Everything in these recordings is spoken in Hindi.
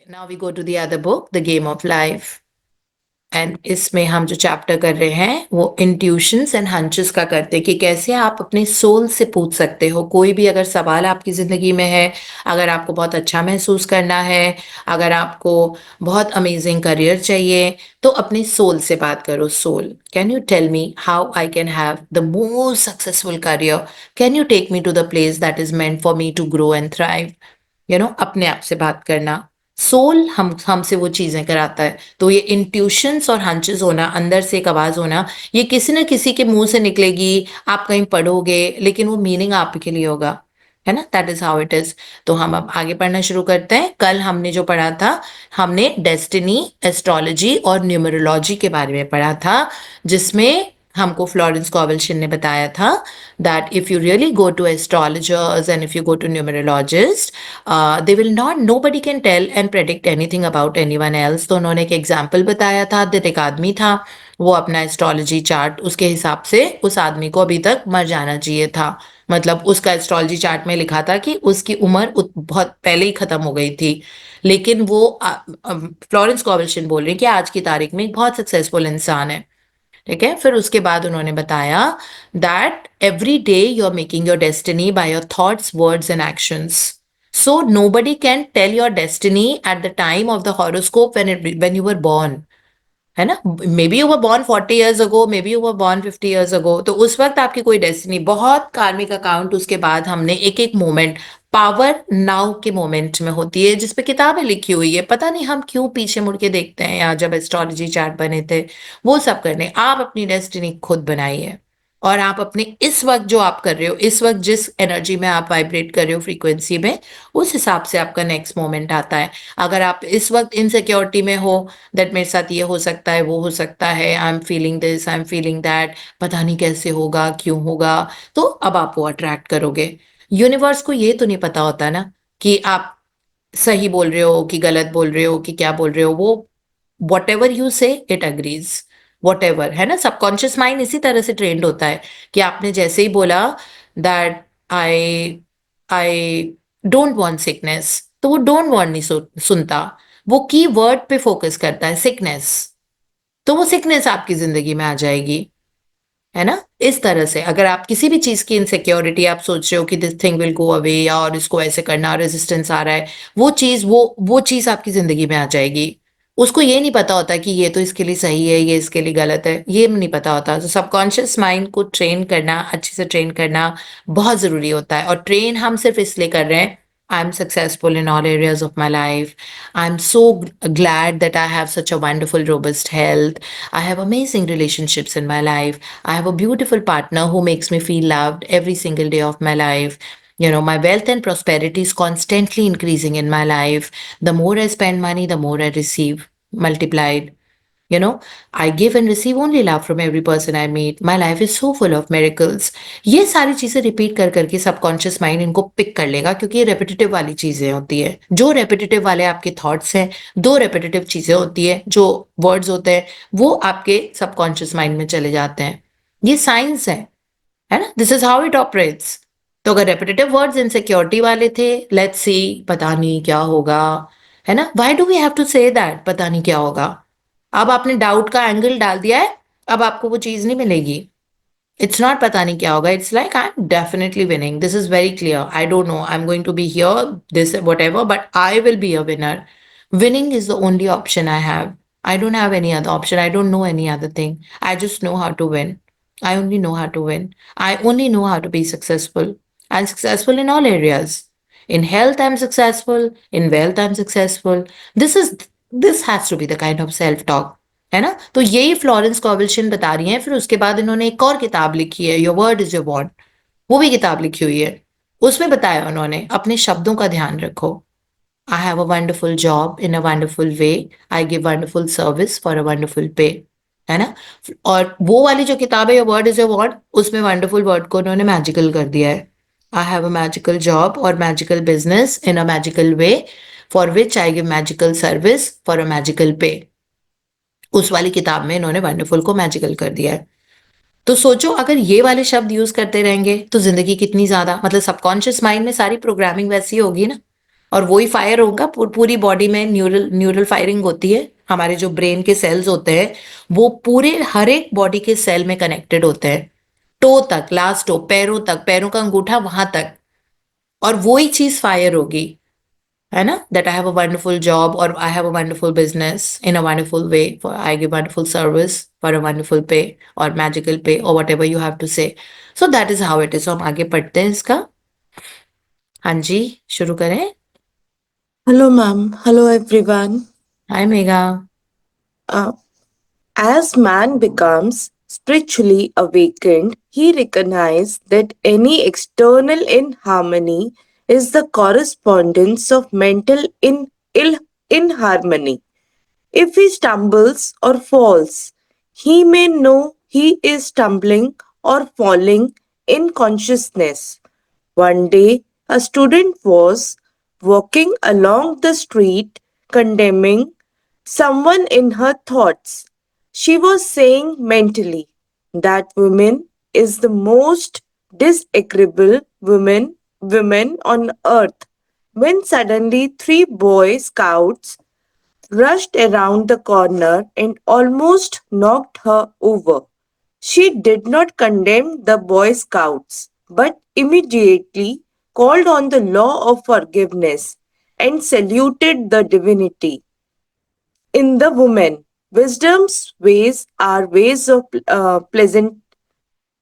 Now we go to the other book, The Game of Life. And इसमें हम जो चैप्टर कर रहे हैं वो इंट्यूशंस एंड हंचेस का करते हैं कि कैसे आप अपने सोल से पूछ सकते हो कोई भी अगर सवाल आपकी ज़िंदगी में है, अगर आपको बहुत अच्छा महसूस करना है, अगर आपको बहुत अमेजिंग करियर चाहिए, तो अपने सोल से बात करो। Soul, can you tell me how I can have the most successful career? Can you take me to the place that is meant for me to grow and thrive? अपने आप से बात करना। सोल हमसे वो चीजें कराता है। तो ये इंट्यूशंस और हंचेस होना, अंदर से एक आवाज होना, ये किसी न किसी के मुंह से निकलेगी, आप कहीं पढ़ोगे, लेकिन वो मीनिंग आपके लिए होगा, है ना? That is how it is. तो हम अब आगे पढ़ना शुरू करते हैं। कल हमने जो पढ़ा था, हमने डेस्टिनी, एस्ट्रोलॉजी और न्यूमरोलॉजी के बारे में पढ़ा था, जिसमें हमको फ्लोरेंस कॉवल्शन ने बताया था that if you really go to astrologers and if you go to numerologists, they will not, nobody can tell and predict anything about anyone else. तो उन्होंने एक एग्जाम्पल बताया था that एक आदमी था, वो अपना एस्ट्रोलॉजी चार्ट, उसके हिसाब से उस आदमी को अभी तक मर जाना चाहिए था। मतलब उसका एस्ट्रोलॉजी चार्ट में लिखा था कि उसकी उम्र बहुत पहले ही खत्म हो गई थी, लेकिन वो फ्लोरेंस कॉवल्शन बोल रही है कि आज की तारीख में एक बहुत सक्सेसफुल इंसान है। ठीक है, फिर उसके बाद उन्होंने बताया that every day you are making your destiny by your thoughts, words and actions. So nobody can tell your destiny at the time of the horoscope when you were born, है ना? May be you were born 40 years ago, may be you were born 50 years ago, तो उस वक्त आपकी कोई डेस्टिनी, बहुत कार्मिक अकाउंट उसके बाद हमने एक एक मोमेंट, पावर नाउ के मोमेंट में होती है, जिसपे किताबें लिखी हुई है। पता नहीं हम क्यों पीछे मुड़ के देखते हैं, या जब एस्ट्रोलॉजी चार्ट बने थे, वो सब करने। आप अपनी डेस्टिनी खुद बनाइए, और आप अपने इस वक्त जो आप कर रहे हो, इस वक्त जिस एनर्जी में आप वाइब्रेट कर रहे हो, फ्रीक्वेंसी में, उस हिसाब से आपका नेक्स्ट मोमेंट आता है। अगर आप इस वक्त इनसिक्योरिटी में हो, दैट मेरे साथ ये हो सकता है, वो हो सकता है, I am feeling this, I am feeling that, पता नहीं कैसे होगा, क्यों होगा, तो अब आप वो अट्रैक्ट करोगे। यूनिवर्स को ये तो नहीं पता होता ना कि आप सही बोल रहे हो कि गलत बोल रहे हो कि क्या बोल रहे हो। वो वॉट एवर यू से इट अग्रीज, वॉट एवर, है ना? सबकॉन्शियस माइंड इसी तरह से ट्रेंड होता है कि आपने जैसे ही बोला that I I don't want sickness, तो वो डोंट वांट नहीं सुनता, वो की वर्ड पे फोकस करता है, सिकनेस, तो वो सिकनेस आपकी जिंदगी में आ जाएगी, है ना? इस तरह से अगर आप किसी भी चीज की इनसिक्योरिटी, आप सोच रहे हो कि this thing will go away, और इसको ऐसे करना, रेजिस्टेंस आ रहा है, वो चीज आपकी जिंदगी में आ जाएगी। उसको ये नहीं पता होता कि ये तो इसके लिए सही है, ये इसके लिए गलत है, ये नहीं पता होता। तो सबकॉन्शियस माइंड को ट्रेन करना, अच्छे से ट्रेन करना बहुत जरूरी होता है। और ट्रेन हम सिर्फ इसलिए कर रहे हैं, I am successful in all areas of my life. I'm so glad that I have such a wonderful, robust health. I have amazing relationships in my life. I have a beautiful partner who makes me feel loved every single day of my life. My wealth and prosperity is constantly increasing in my life. The more I spend money, the more I receive multiplied. I give and receive only love from every person I meet. My life is so full of miracles. ये सारी चीजें रिपीट कर करके सबकॉन्शियस माइंड इनको पिक कर लेगा, क्योंकि ये रेपिटेटिव वाली चीजें होती है। जो रेपिटेटिव वाले आपके थॉट्स हैं, दो रेपिटेटिव चीजें होती है, जो वर्ड्स होते हैं, वो आपके सबकॉन्शियस माइंड में चले जाते हैं। ये साइंस है ना? This is how it operates. तो अगर रेपिटेटिव वर्ड्स इनसिक्योरिटी वाले थे, लेट्स सी, पता नहीं क्या होगा, है ना? Why do we have to say that, पता नहीं क्या होगा? अब आपने डाउट का एंगल डाल दिया है, अब आपको वो चीज नहीं मिलेगी। इट्स नॉट पता नहीं क्या होगा, it's like I am definitely winning, this is very clear, I don't know, I am going to be here, this whatever, but I will be a winner. Winning is the only option I have. I don't have any other option. I don't know any other thing. I just know how to win. I only know how to win. I only know how to be successful. I'm successful in all areas. In health, I'm successful. In wealth, I'm successful. This is this has to be the kind of self-talk. है ना? तो यही फ्लोरेंस कॉवल्शन बता रही हैं। फिर उसके बाद इन्होंने एक और किताब लिखी है, your word is your bond, वो भी किताब लिखी हुई है। उसमें बताया उन्होंने, अपने शब्दों का ध्यान रखो। I have a wonderful job in a wonderful way. I give wonderful service for a wonderful pay. है ना? और वो वाली जो किताब है, वर्ड इज ए वर्ड, उसमें वंडरफुल वर्ड को उन्होंने मैजिकल कर दिया है। I have a magical job और magical business in a magical way, for which I give magical service for a magical pay. उस वाली किताब में इन्होंने वंडरफुल को मैजिकल कर दिया है। तो सोचो, अगर ये वाले शब्द यूज करते रहेंगे तो जिंदगी कितनी ज्यादा, मतलब सबकॉन्शियस माइंड में सारी प्रोग्रामिंग वैसी होगी ना। और वही फायर होगा पूरी बॉडी में। न्यूरल न्यूरल फायरिंग होती है, हमारे जो ब्रेन के सेल्स होते हैं वो पूरे हर एक बॉडी के सेल में कनेक्टेड होते हैं, टो तक, लास्ट टो, पैरों तक, पैरों का अंगूठा वहां तक। और वही चीज फायर होगी, है ना, that I have a wonderful job और I have a wonderful business in a wonderful way, for I give wonderful service for a wonderful pay और मैजिकल पे और whatever you have to say. So that is how it is. हम आगे पढ़ते हैं इसका। हाँ जी, शुरू करें। Hello, ma'am. Hello, everyone. Hi mega. Uh, as man becomes spiritually awakened, he recognizes that any external inharmony is the correspondence of mental inharmony. If he stumbles or falls, he may know he is stumbling or falling in consciousness. One day, a student was walking along the street condemning someone in her thoughts. She was saying mentally, that woman is the most disagreeable woman on earth. When suddenly three Boy Scouts rushed around the corner and almost knocked her over. She did not condemn the Boy Scouts, but immediately called on the law of forgiveness and saluted the divinity in the woman. Wisdom's ways are ways of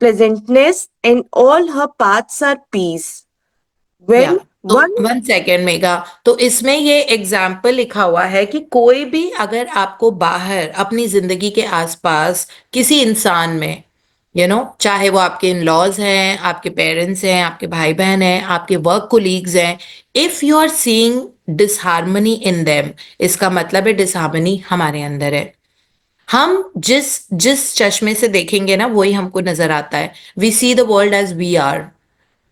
pleasantness, and all her paths are peace. या When तो one 1 सेकेंड मेगा। तो इसमें ये एग्जाम्पल लिखा हुआ है कि कोई भी अगर आपको बाहर अपनी जिंदगी के आसपास किसी इंसान में, चाहे वो आपके इन लॉज हैं, आपके पेरेंट्स हैं, आपके भाई बहन हैं, आपके वर्क कोलीग्स हैं, if you are seeing disharmony in them, इसका मतलब है डिसहार्मनी हमारे अंदर है। हम जिस जिस चश्मे से देखेंगे ना वही हमको नजर आता है। We see the world as we are.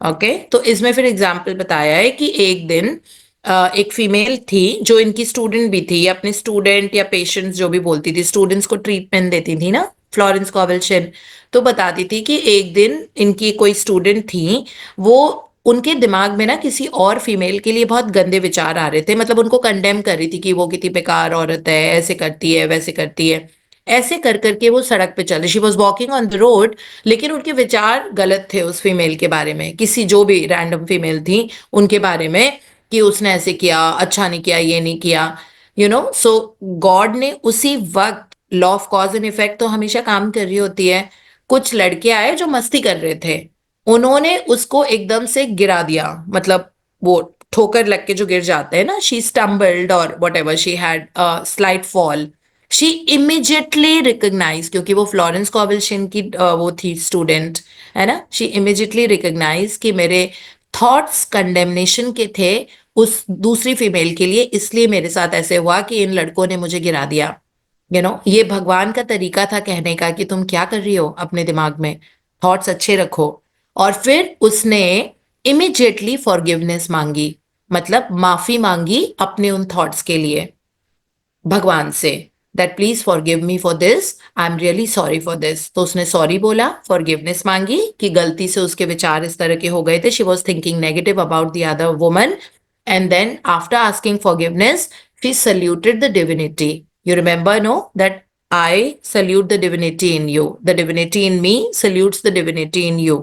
Okay, तो इसमें फिर एग्जाम्पल बताया है कि एक दिन एक फीमेल थी जो इनकी स्टूडेंट भी थी, अपने स्टूडेंट या पेशेंट्स जो भी बोलती थी, स्टूडेंट्स को ट्रीटमेंट देती थी ना, फ्लोरेंस कॉवलशिन। तो बताती थी कि एक दिन इनकी कोई स्टूडेंट थी, वो उनके दिमाग में ना किसी और फीमेल के लिए बहुत गंदे विचार आ रहे थे, मतलब उनको कंडेम कर रही थी कि वो कितनी बेकार औरत है, ऐसे करती है, वैसे करती है। ऐसे कर करके वो सड़क पे चल रही, she was walking on the road, लेकिन उनके विचार गलत थे उस फीमेल के बारे में, किसी जो भी रैंडम फीमेल थी उनके बारे में, कि उसने ऐसे किया, अच्छा नहीं किया, ये नहीं किया, सो गॉड ने उसी वक्त, law of cause and effect तो हमेशा काम कर रही होती है। कुछ लड़के आए जो मस्ती कर रहे थे, उन्होंने उसको एकदम से गिरा दिया, मतलब वो ठोकर लग के जो गिर जाते हैं ना, शी स्टम्बल्ड और whatever, she had slight fall. She immediately recognize, क्योंकि वो फ्लोरेंस कॉवलशिन की वो थी स्टूडेंट, है ना, शी इमिजिएटली रिकग्नाइज कि मेरे थॉट्स कंडेमनेशन के थे उस दूसरी फीमेल के लिए, इसलिए मेरे साथ ऐसे हुआ कि इन लड़कों ने मुझे गिरा दिया। ये भगवान का तरीका था कहने का कि तुम क्या कर रही हो अपने दिमाग में, थॉट्स अच्छे रखो। और फिर उसने इमिजिएटली फॉरगिवनेस मांगी, मतलब माफी मांगी अपने उन थॉट्स के लिए भगवान से, that please forgive me for this, I am really sorry for this. तो उसने सॉरी बोला, फॉरगिवनेस मांगी कि गलती से उसके विचार इस तरह के हो गए थे, she was thinking negative about the other woman. And then after asking forgiveness, she saluted the divinity. You remember, no, that I salute the divinity in you. The divinity in me salutes the divinity in you.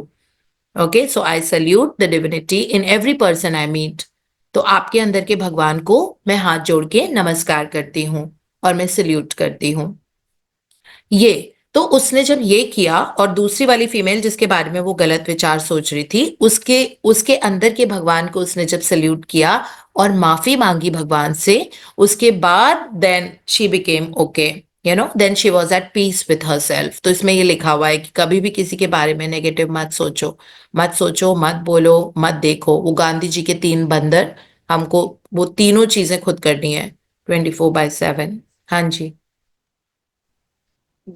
Okay, so I salute the divinity in every person I meet. तो आपके अंदर के भगवान को मैं हाथ जोड़ के नमस्कार करती हूँ और मैं सल्यूट करती हूँ। ये तो उसने जब ये किया, और दूसरी वाली फीमेल जिसके बारे में वो गलत विचार सोच रही थी, उसके उसके अंदर के भगवान को उसने जब सल्यूट किया और माफी मांगी भगवान से, उसके बाद then she became okay, then she was at peace with herself. तो इसमें ये लिखा हुआ है कि कभी भी किसी के बारे में नेगेटिव मत सोचो, मत सोचो, मत बोलो, मत देखो। वो गांधी जी के 3 बंदर, हमको वो तीनों चीजें खुद करनी है 24/7। हाँ जी।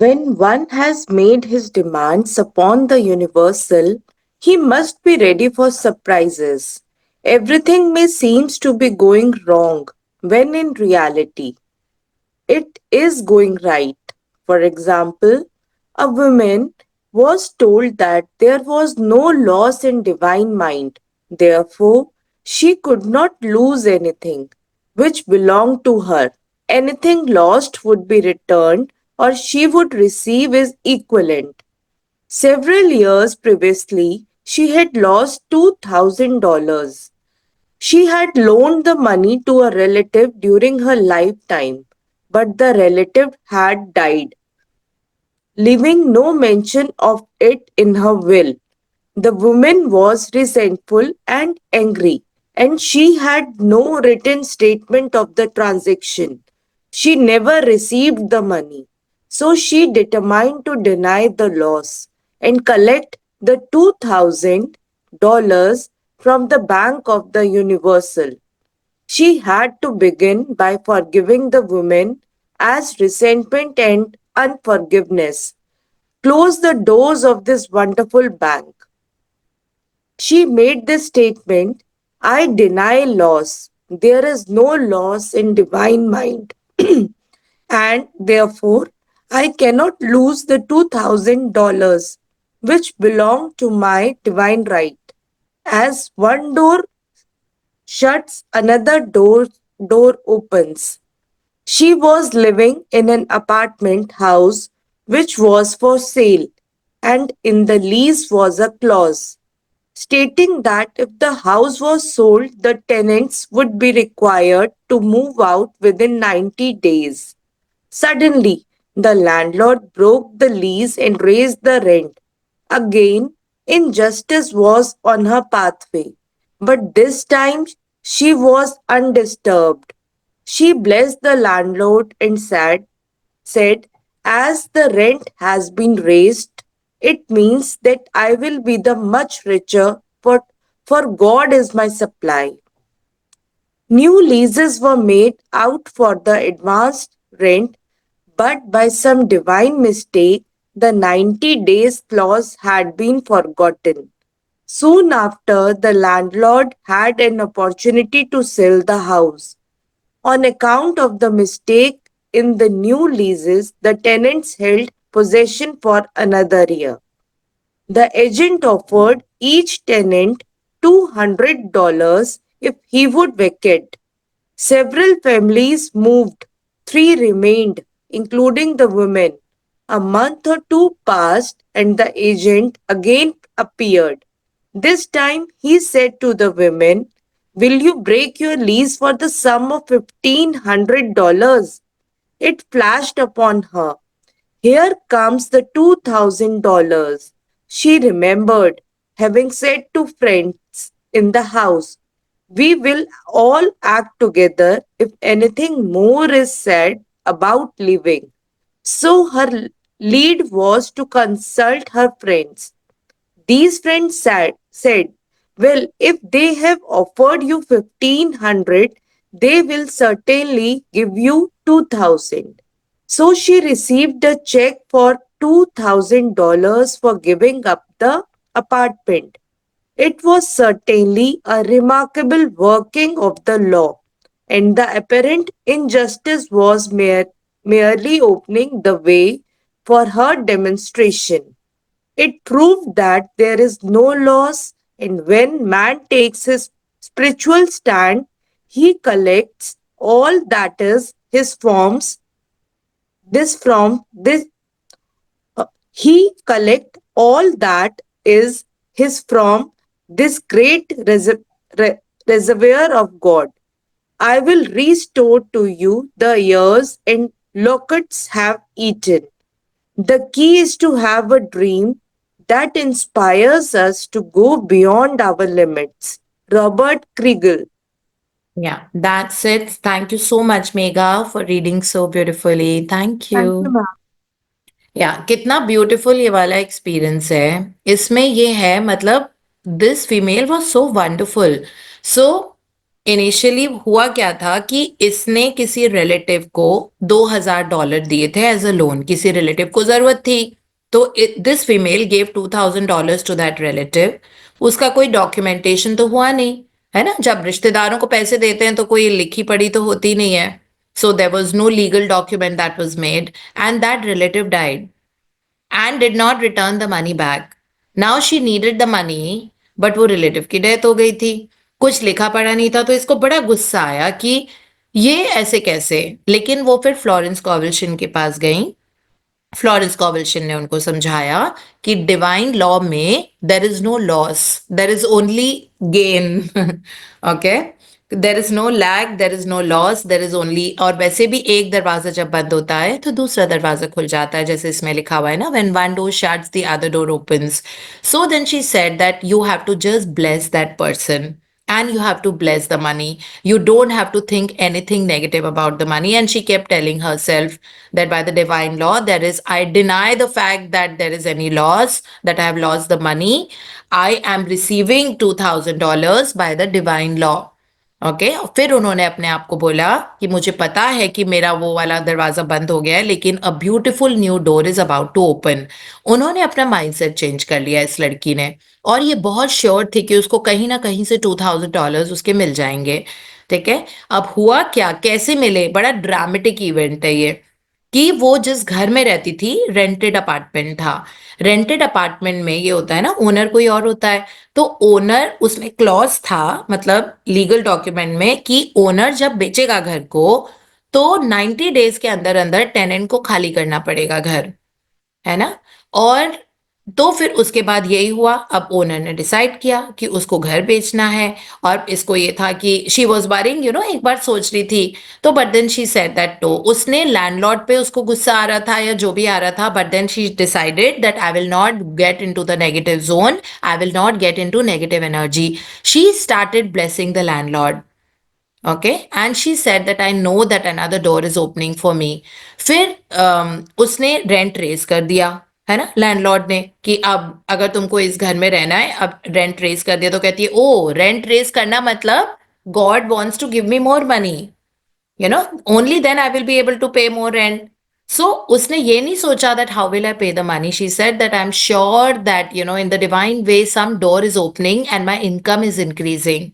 When one has made his demands upon the universal, he must be ready for surprises. Everything may seem to be going wrong when in reality it is going right. For example, a woman was told that there was no loss in divine mind. Therefore, She could not lose anything which belonged to her. Anything lost would be returned or she would receive his equivalent. Several years previously, she had lost $2,000. She had loaned the money to a relative during her lifetime, but the relative had died, leaving no mention of it in her will. The woman was resentful and angry, and she had no written statement of the transaction. She never received the money, so she determined to deny the loss and collect the $2,000 from the Bank of the Universal. She had to begin by forgiving the woman, as resentment and unforgiveness closed the doors of this wonderful bank. She made this statement: I deny loss. There is no loss in divine mind, and therefore I cannot lose the $2,000 which belong to my divine right. As one door shuts, another door opens. She was living in an apartment house which was for sale, and in the lease was a clause stating that if the house was sold, the tenants would be required to move out within 90 days. Suddenly, the landlord broke the lease and raised the rent. Again, injustice was on her pathway, but this time she was undisturbed. She blessed the landlord and said, as the rent has been raised, it means that I will be the much richer, for God is my supply. New leases were made out for the advanced rent, but by some divine mistake, the 90 days clause had been forgotten. Soon after, the landlord had an opportunity to sell the house. On account of the mistake in the new leases, the tenants held possession for another year. The agent offered each tenant $200 if he would vacate. Several families moved, three remained, including the women. A month or two passed, and the agent again appeared. This time he said to the women, will you break your lease for the sum of $1,500? It flashed upon her. Here comes the $2,000. She remembered having said to friends in the house, we will all act together if anything more is said about leaving. So her lead was to consult her friends. These friends said, well, if they have offered you 1500, they will certainly give you 2000. So she received a check for $2,000 for giving up the apartment. It was certainly a remarkable working of the law, and the apparent injustice was merely opening the way for her demonstration. It proved that there is no loss, and when man takes his spiritual stand, he collects all that is his forms. This from this he collect all that is his from this great reservoir of God. I will restore to you the years and locusts have eaten. The key is to have a dream that inspires us to go beyond our limits. Robert Kriegel. Yeah, that's it. Thank you so much, Megha, for reading so beautifully. Thank Thank you, you. ma'am. या कितना ब्यूटीफुल ये वाला एक्सपीरियंस है इसमें ये है मतलब this female was so wonderful so initially हुआ क्या था कि इसने किसी रिलेटिव को $2,000 दिए थे एज अ लोन किसी रिलेटिव को जरूरत थी तो this female gave $2,000 to that relative उसका कोई डॉक्यूमेंटेशन तो हुआ नहीं है ना जब रिश्तेदारों को पैसे देते हैं तो कोई लिखी पढ़ी तो होती नहीं है so there was no legal document that was made and that relative died and did not return the money back. Now she needed the money, but वो relative की death हो गई थी. कुछ लिखा पढ़ा नहीं था, तो इसको बड़ा गुस्सा आया कि ये ऐसे कैसे। लेकिन वो फिर फ्लोरेंस कॉवल्शिन के पास गई। फ्लोरेंस कॉवल्शिन ने उनको समझाया कि डिवाइन लॉ में there is no loss, there is only gain. Okay, there is no lag, there is no loss, there is only. और वैसे भी एक दरवाजा जब बंद होता है तो दूसरा दरवाजा खुल जाता है, जैसे इसमें लिखा हुआ है ना, when one door shuts the other door opens. So then she said that you have to just bless that person and you have to bless the money. You don't have to think anything negative about the money. And she kept telling herself that by the divine law, there is, I deny the fact that there is any loss, that I have lost the money. I am receiving $2,000 by the divine law. Okay, फिर उन्होंने अपने आप को बोला कि मुझे पता है कि मेरा वो वाला दरवाजा बंद हो गया है, लेकिन a beautiful new door is about to open. उन्होंने अपना माइंडसेट चेंज कर लिया इस लड़की ने। और ये बहुत श्योर थी कि उसको कहीं ना कहीं से $2,000 उसके मिल जाएंगे। ठीक है, अब हुआ क्या, कैसे मिले, बड़ा ड्रामेटिक इवेंट है ये। कि वो जिस घर में रहती थी, रेंटेड अपार्टमेंट था। रेंटेड अपार्टमेंट में ये होता है ना, ओनर कोई और होता है। तो ओनर, उसमें क्लॉज था, मतलब लीगल डॉक्यूमेंट में, कि ओनर जब बेचेगा घर को तो 90 डेज के अंदर अंदर टेनेंट को खाली करना पड़ेगा घर, है ना। और तो फिर उसके बाद यही हुआ, अब ओनर ने डिसाइड किया कि उसको घर बेचना है। और इसको ये था कि शी वॉज वरिंग, एक बार सोच रही थी। तो but then she said that, तो उसने लैंडलॉर्ड पे उसको गुस्सा आ रहा था या जो भी आ रहा था, but then she decided that I will not get into the negative zone, I will not get into negative energy. She started blessing the landlord. Okay, and she said that I know that another door is opening for me. फिर उसने रेंट रेज कर दिया, है ना, लैंडलॉर्ड ने, कि अब अगर तुमको इस घर में रहना है, अब रेंट रेज कर दिया। तो कहती है, ओ, रेंट रेज करना मतलब God wants to give me more money, only then I will be able to pay more rent. सो उसने ये नहीं सोचा that how will I pay the money. She said that I am sure that in the divine way some door is opening and my income is increasing.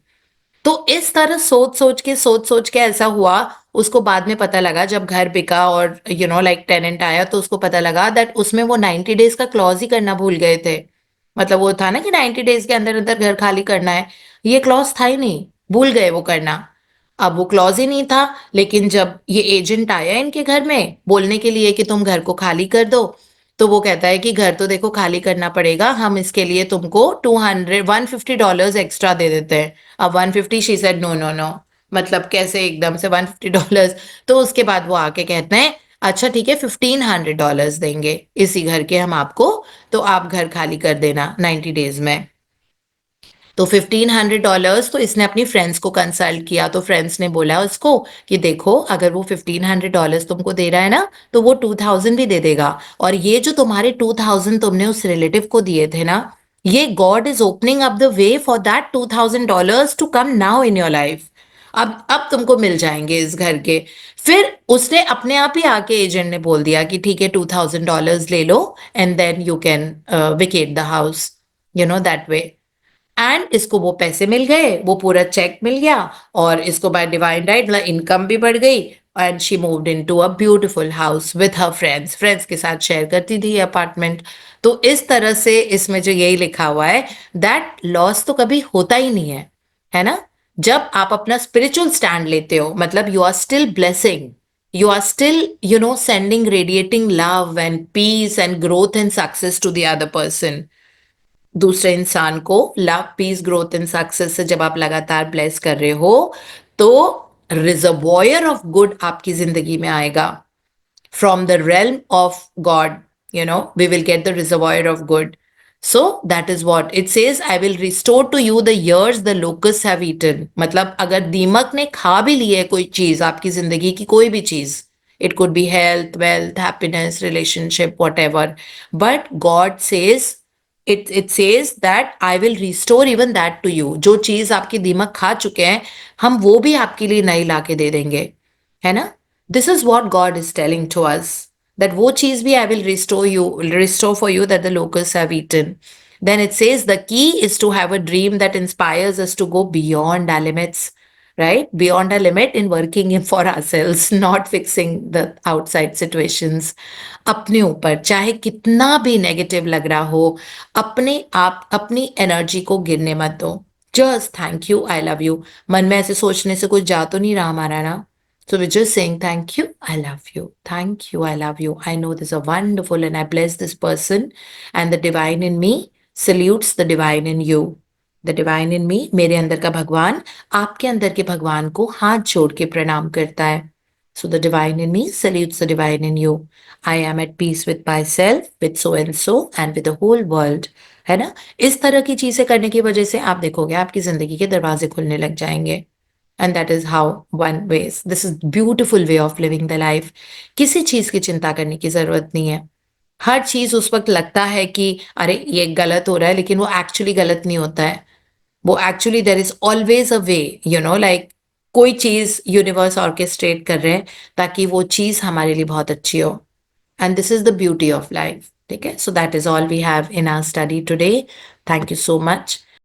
तो इस तरह सोच सोच के ऐसा हुआ। उसको बाद में पता लगा जब घर बिका और लाइक टेनेंट आया, तो उसको पता लगा दैट उसमें वो 90 डेज का क्लॉज ही करना भूल गए थे। मतलब वो था ना कि 90 डेज के अंदर अंदर घर खाली करना है, ये क्लॉज था ही नहीं, भूल गए वो करना। अब वो क्लॉज ही नहीं था। लेकिन जब ये एजेंट आया इनके घर में बोलने के लिए कि तुम घर को खाली कर दो, तो वो कहता है कि घर तो देखो खाली करना पड़ेगा, हम इसके लिए तुमको 150 डॉलर्स एक्स्ट्रा दे देते हैं। अब 150, she said no no no, मतलब कैसे एकदम से $150। तो उसके बाद वो आके कहते हैं, अच्छा ठीक है, $1,500 देंगे इसी घर के हम आपको, तो आप घर खाली कर देना 90 डेज में। तो $1,500, तो इसने अपनी फ्रेंड्स को कंसल्ट किया, तो फ्रेंड्स ने बोला उसको कि देखो, अगर वो $1,500 तुमको दे रहा है ना, तो वो 2,000 भी दे देगा। और ये जो तुम्हारे 2,000 तुमने उस रिलेटिव को दिए थे ना, ये God is opening up the way for that $2,000 to come now in your life. अब तुमको मिल जाएंगे इस घर के। फिर उसने अपने आप ही आके एजेंट ने बोल दिया कि ठीक है, $2,000 ले लो and then you can vacate the house, that way. And इसको वो पैसे मिल गए, वो पूरा चेक मिल गया। और इसको बाय डिवाइन राइट मतलब इनकम भी बढ़ गई। And she moved into a beautiful house with her friends, friends के साथ शेयर करती थी अपार्टमेंट। तो इस तरह से इसमें जो यही लिखा हुआ है, दैट लॉस तो कभी होता ही नहीं है ना। जब आप अपना स्पिरिचुअल स्टैंड लेते हो, मतलब you are still blessing, you are still sending radiating love and peace and growth and success to the other person, दूसरे इंसान को love, peace, growth and success से जब आप लगातार ब्लेस कर रहे हो, तो रिजर्वॉयर ऑफ गुड आपकी जिंदगी में आएगा। from the realm of God, we will get the reservoir of good. So that is what it says, I will restore to you the years the locusts have eaten. मतलब अगर दीमक ने खा भी ली है कोई चीज, आपकी जिंदगी की कोई भी चीज, it could be health, wealth, happiness, relationship, whatever, but God says, it says that I will restore even that to you. जो चीज आपकी दीमक खा चुके हैं, हम वो भी आपके लिए नई लाके दे देंगे, है ना। This is what God is telling to us, that वो चीज भी I will restore for you that the locusts have eaten. Then it says the key is to have a dream that inspires us to go beyond our limits, right? Beyond our limit in working in for ourselves, not fixing the outside situations. अपने ऊपर चाहे कितना भी नेगेटिव लग रहा हो, अपने आप अपनी एनर्जी को गिरने मत दो। Just thank you, I love you. मन में ऐसे सोचने से कुछ जा तो नहीं रहा हमारा ना। So we're just saying thank you, I love you, thank you, I love you. I know this is a wonderful and I bless this person and the divine in me salutes the divine in you. The divine in me, मेरे अंदर का भगवान आपके अंदर के भगवान को हाथ जोड़ के प्रणाम करता है. So the divine in me salutes the divine in you. I am at peace with myself, with so and so and with the whole world. है ना? इस तरह की चीजें करने की वजह से आप देखोगे आपकी जिंदगी के दरवाजे खुलने लग जाएंगे. And that is how one ways. This is beautiful way of living the life. किसी चीज की चिंता करने की जरूरत नहीं है. हर चीज उस वक्त लगता है कि अरे ये गलत हो रहा है, लेकिन वो एक्चुअली गलत नहीं होता है. वो actually there is always a way, you know, like कोई चीज यूनिवर्स ऑर्केस्ट्रेट कर रहे हैं ताकि वो चीज हमारे लिए बहुत अच्छी हो. And this is the beauty of life. ठीक है, so that is all we have in our study today. Thank you so much.